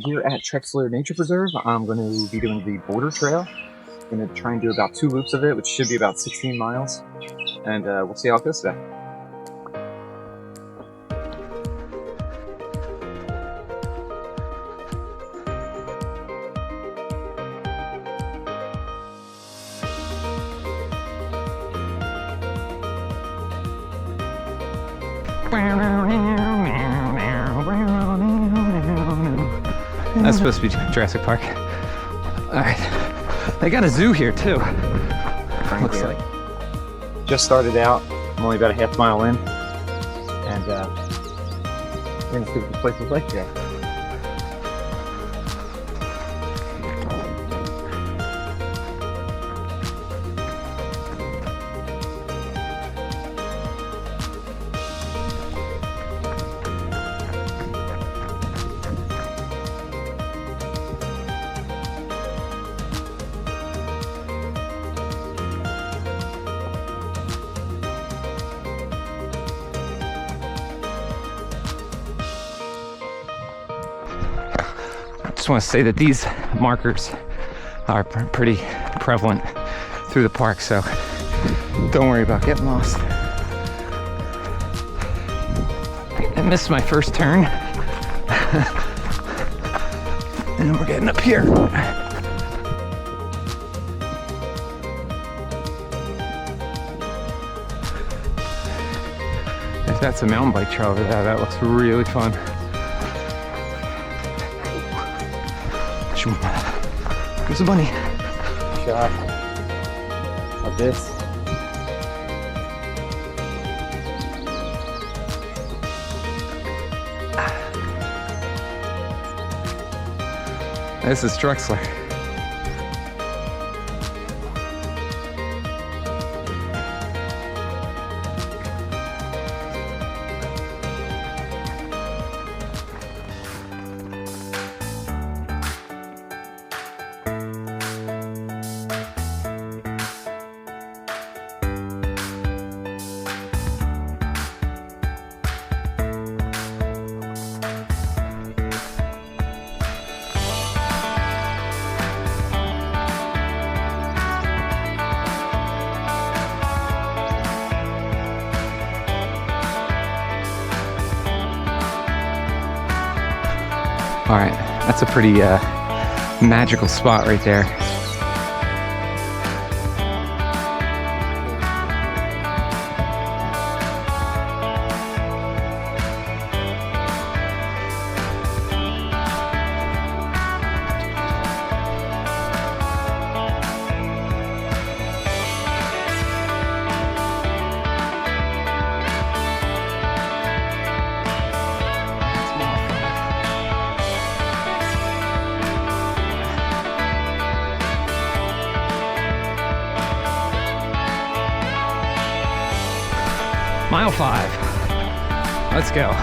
Here at Trexler Nature Preserve, I'm going to be doing the border trail. I'm going to try and do about 2 loops of it, which should be about 16 miles. And we'll see how it goes today. That's supposed to be Jurassic Park. Alright. They got a zoo here too. Looks like. Just started out. I'm only about a half mile in. And we're going to see what this place is like today. I just want to say that these markers are pretty prevalent through the park, so don't worry about getting lost. I missed my first turn. And we're getting up here. If that's a mountain bike trail over there, that looks really fun. There's a bunny. Shot of this. This is Trexler. All right, that's a pretty magical spot right there. Mile 5. Let's go.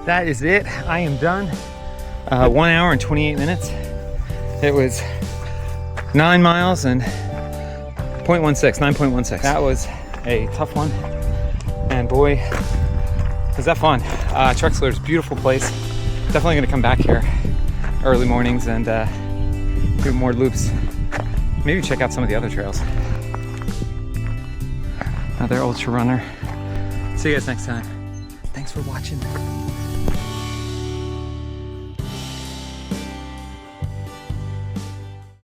That is it. I am done. 1 hour and 28 minutes. It was 9 miles and 9.16. That was a tough one. And boy, was that fun. Trexler's a beautiful place. Definitely gonna come back here early mornings and do more loops. Maybe check out some of the other trails. Another ultra runner. See you guys next time. Thanks for watching.